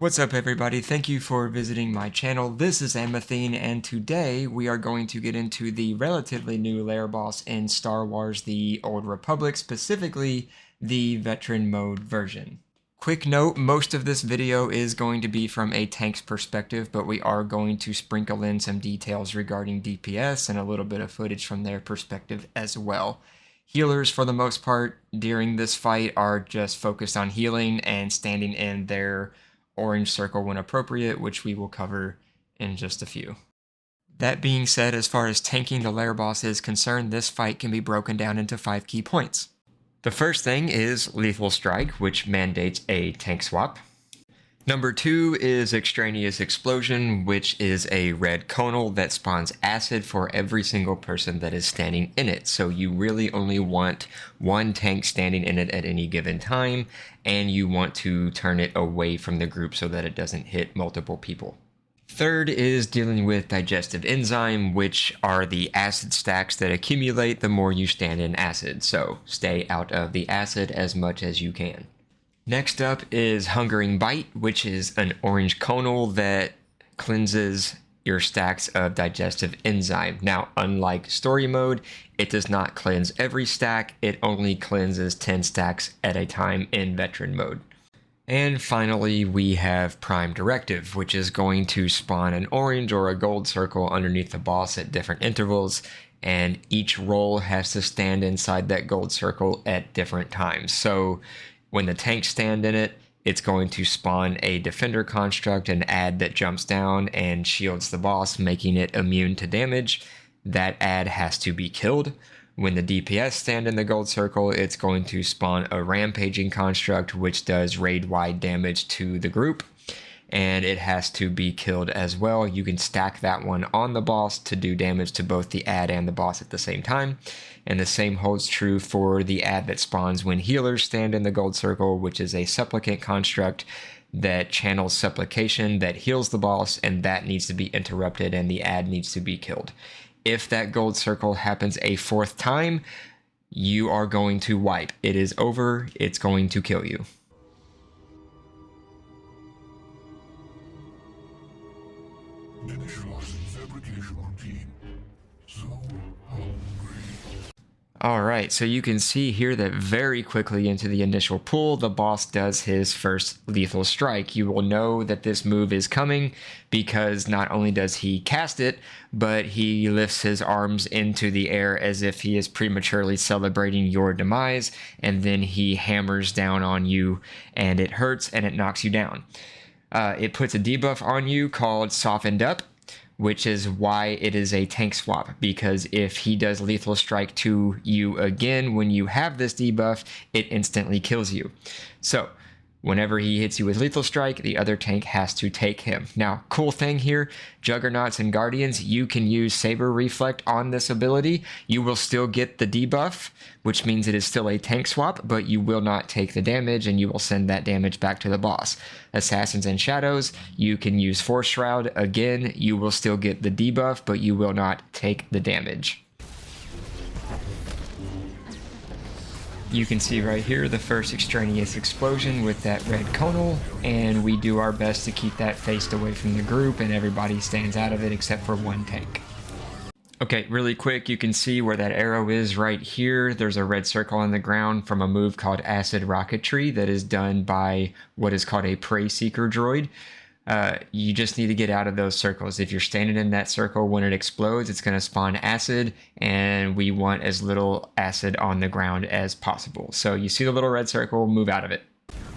What's up everybody, thank you for visiting my channel. This is Amathine, and today we are going to get into the relatively new Lair boss in Star Wars The Old Republic, specifically the Veteran Mode version. Quick note, most of this video is going to be from a tank's perspective, but we are going to sprinkle in some details regarding DPS and a little bit of footage from their perspective as well. Healers, for the most part, during this fight are just focused on healing and standing in their orange circle when appropriate, which we will cover in just a few. That being said, as far as tanking the Lair boss is concerned, this fight can be broken down into 5 key points. The first thing is Lethal Strike, which mandates a tank swap. Number 2 is Extraneous Explosion, which is a red conal that spawns acid for every single person that is standing in it. So you really only want one tank standing in it at any given time, and you want to turn it away from the group so that it doesn't hit multiple people. Third is dealing with Digestive Enzyme, which are the acid stacks that accumulate the more you stand in acid. So stay out of the acid as much as you can. Next up is Hungering Bite, which is an orange conal that cleanses your stacks of digestive enzyme. Now, unlike story mode, it does not cleanse every stack, it only cleanses 10 stacks at a time in veteran mode. And finally, we have Prime Directive, which is going to spawn an orange or a gold circle underneath the boss at different intervals, and each role has to stand inside that gold circle at different times. So when the tanks stand in it, it's going to spawn a defender construct, an ad that jumps down and shields the boss, making it immune to damage. That ad has to be killed. When the DPS stand in the gold circle, it's going to spawn a rampaging construct, which does raid-wide damage to the group, and it has to be killed as well. You can stack that one on the boss to do damage to both the ad and the boss at the same time. And the same holds true for the ad that spawns when healers stand in the gold circle, which is a supplicant construct that channels supplication that heals the boss, and that needs to be interrupted and the ad needs to be killed. If that gold circle happens a 4th time, you are going to wipe. It is over, it's going to kill you. Alright, so you can see here that very quickly into the initial pull, the boss does his first lethal strike. You will know that this move is coming because not only does he cast it, but he lifts his arms into the air as if he is prematurely celebrating your demise, and then he hammers down on you, and it hurts and it knocks you down. It puts a debuff on you called Softened Up, which is why it is a tank swap, because if he does lethal strike to you again when you have this debuff, it instantly kills you. So whenever he hits you with lethal strike, the other tank has to take him. Now, cool thing here, Juggernauts and Guardians, you can use Saber Reflect on this ability. You will still get the debuff, which means it is still a tank swap, but you will not take the damage, and you will send that damage back to the boss. Assassins and Shadows, you can use Force Shroud. Again, you will still get the debuff, but you will not take the damage. You can see right here the first extraneous explosion with that red conal, and we do our best to keep that faced away from the group, and everybody stands out of it except for one tank. Okay, really quick, you can see where that arrow is right here. There's a red circle on the ground from a move called Acid Rocketry that is done by what is called a Prey Seeker droid. You just need to get out of those circles. If you're standing in that circle, when it explodes, it's going to spawn acid, and we want as little acid on the ground as possible. So you see the little red circle, move out of it.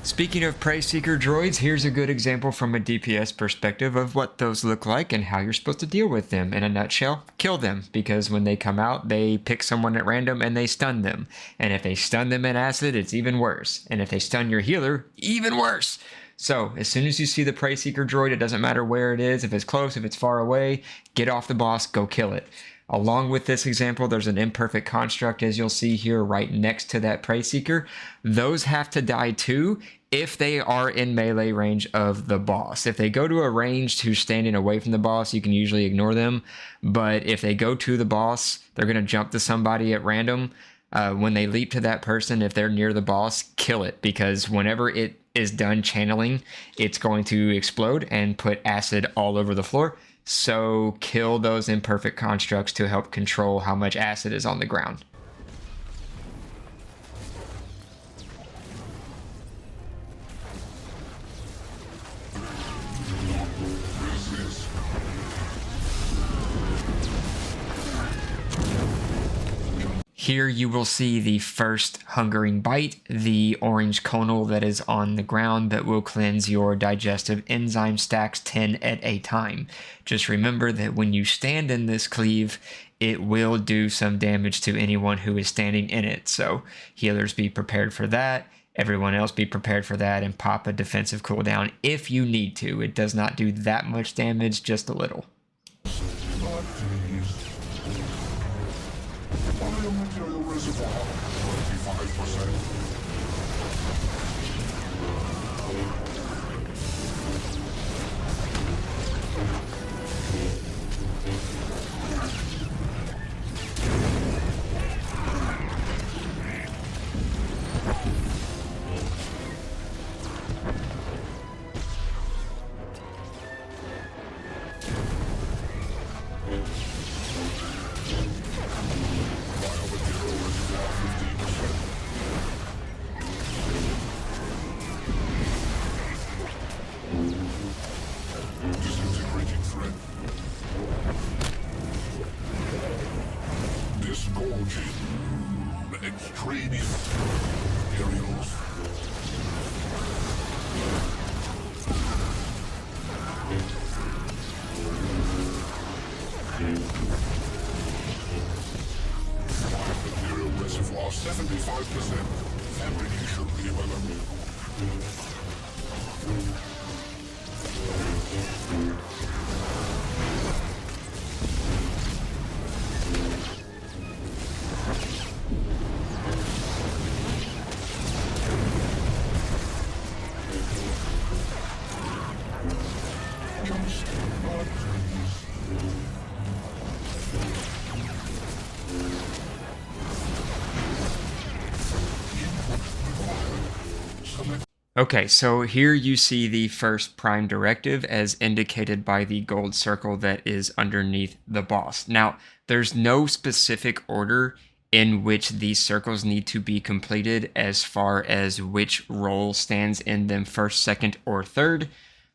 Speaking of Prey Seeker droids, here's a good example from a DPS perspective of what those look like and how you're supposed to deal with them. In a nutshell, kill them, because when they come out, they pick someone at random and they stun them. And if they stun them in acid, it's even worse. And if they stun your healer, even worse. So, as soon as you see the Prey Seeker droid, it doesn't matter where it is, if it's close, if it's far away, get off the boss, go kill it. Along with this example, there's an Imperfect construct, as you'll see here, right next to that Prey Seeker. Those have to die too if they are in melee range of the boss. If they go to a range who's standing away from the boss, you can usually ignore them. But if they go to the boss, they're going to jump to somebody at random. When they leap to that person, if they're near the boss, kill it, because whenever it is done channeling, it's going to explode and put acid all over the floor. So kill those imperfect constructs to help control how much acid is on the ground. Here you will see the first hungering bite, the orange conal that is on the ground that will cleanse your digestive enzyme stacks 10 at a time. Just remember that when you stand in this cleave, it will do some damage to anyone who is standing in it. So healers, be prepared for that. Everyone else be prepared for that, and pop a defensive cooldown if you need to. It does not do that much damage, just a little. Biomaterial reservoir, 25%. Disintegrating threat. Disgorging. Extraneous. Aerials. Biomaterial reservoir 75%. Fabrication development. Okay, so here you see the first prime directive as indicated by the gold circle that is underneath the boss. Now, there's no specific order in which these circles need to be completed as far as which role stands in them first, second, or third,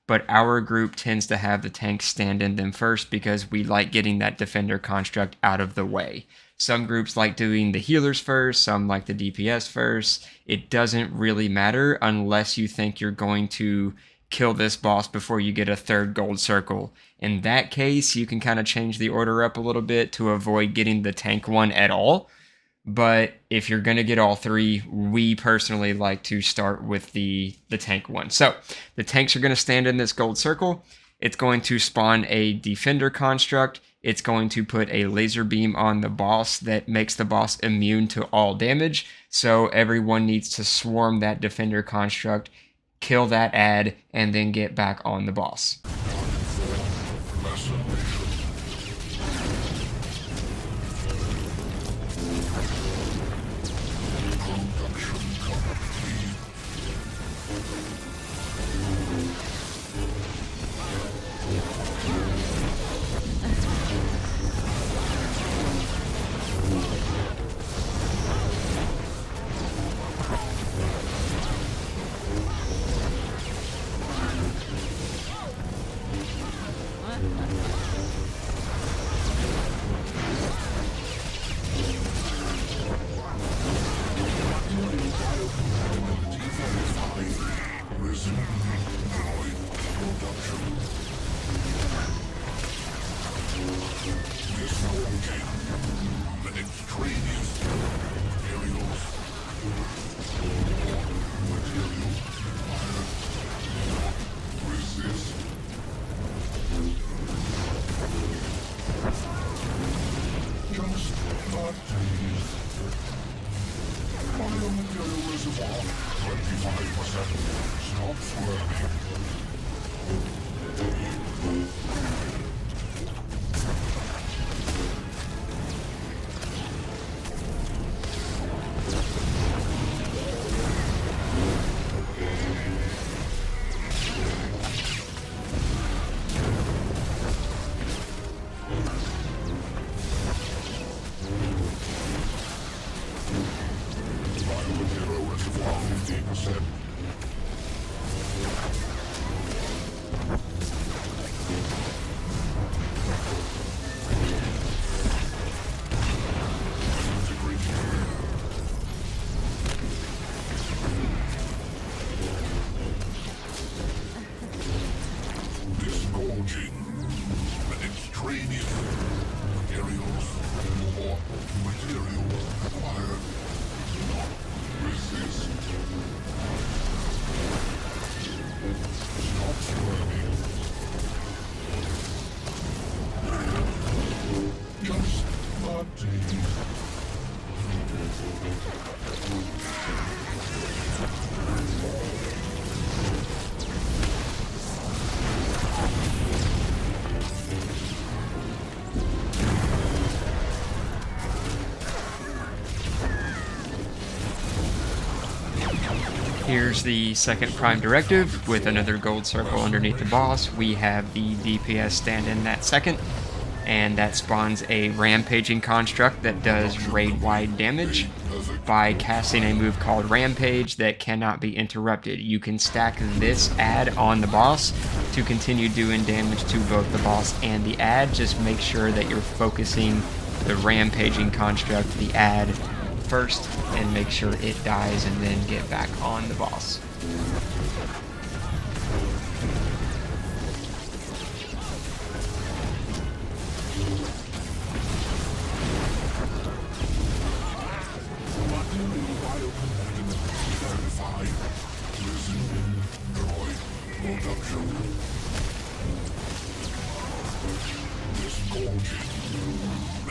but our group tends to have the tanks stand in them first because we like getting that defender construct out of the way. Some groups like doing the healers first, some like the DPS first. It doesn't really matter unless you think you're going to kill this boss before you get a third gold circle. In that case, you can kind of change the order up a little bit to avoid getting the tank one at all. But if you're going to get all three, we personally like to start with the tank one. So the tanks are going to stand in this gold circle. It's going to spawn a defender construct. It's going to put a laser beam on the boss that makes the boss immune to all damage. So everyone needs to swarm that defender construct, kill that ad, and then get back on the boss. reservoir 15%. Disgorging. Extraneous. Materials. More material required. Not resist. Stop squirming. Just body. Here's the second prime directive with another gold circle underneath the boss. We have the DPS stand in that second, and that spawns a rampaging construct that does raid-wide damage by casting a move called Rampage that cannot be interrupted. You can stack this ad on the boss to continue doing damage to both the boss and the ad. Just make sure that you're focusing the rampaging construct, the ad, first, and make sure it dies and then get back on the boss.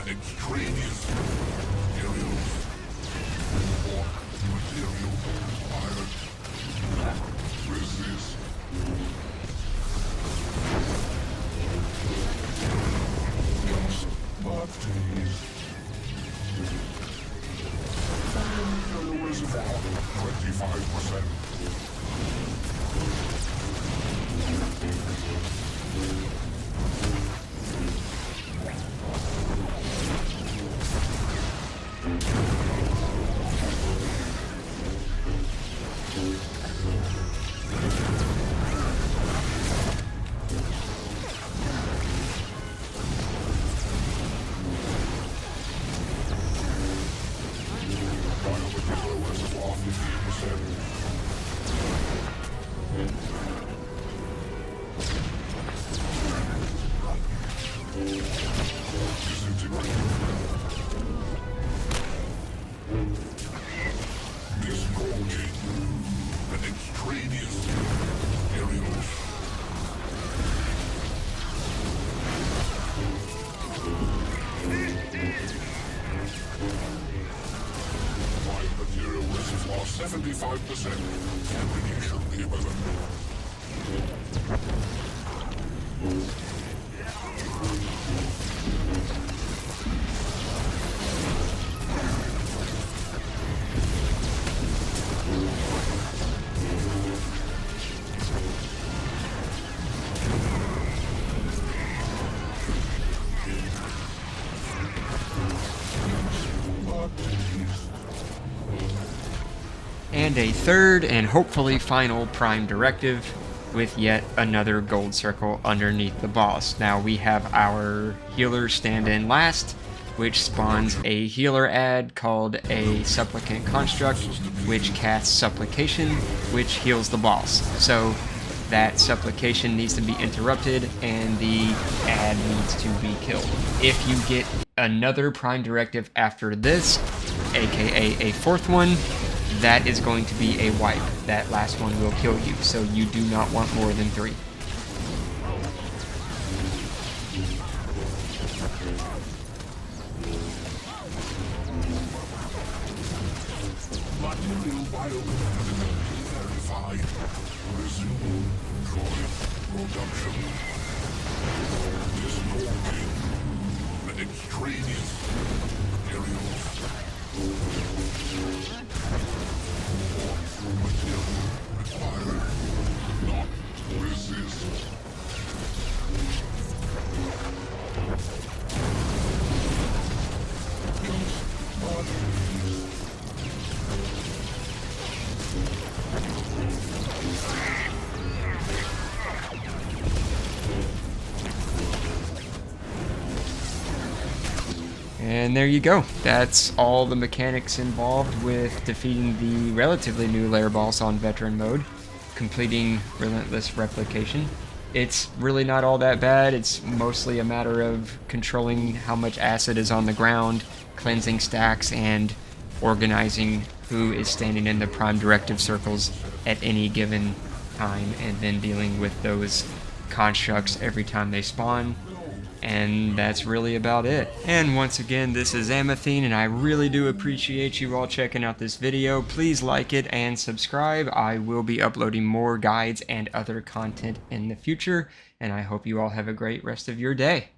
Extraneous. Materials. More material required. Not resist. Just bodies. Material reservoir 25%. Material reservoir 75%. Ammunition equivalent. And a third and hopefully final prime directive with yet another gold circle underneath the boss. Now we have our healer stand in last, which spawns a healer ad called a supplicant construct, which casts supplication, which heals the boss. So that supplication needs to be interrupted and the ad needs to be killed. If you get another prime directive after this, aka a fourth one, that is going to be a wipe. That last one will kill you, so you do not want more than 3. Material biocompatibility verified. Resume droid production. Disgorging. Extraneous. Materials. More material required. Not resist. Just bodies. And there you go. That's all the mechanics involved with defeating the relatively new Lair boss on Veteran mode, completing Relentless Replication. It's really not all that bad. It's mostly a matter of controlling how much acid is on the ground, cleansing stacks, and organizing who is standing in the prime directive circles at any given time, and then dealing with those constructs every time they spawn. And that's really about it. And once again, this is Amathine, and I really do appreciate you all checking out this video. Please like it and subscribe. I will be uploading more guides and other content in the future, and I hope you all have a great rest of your day.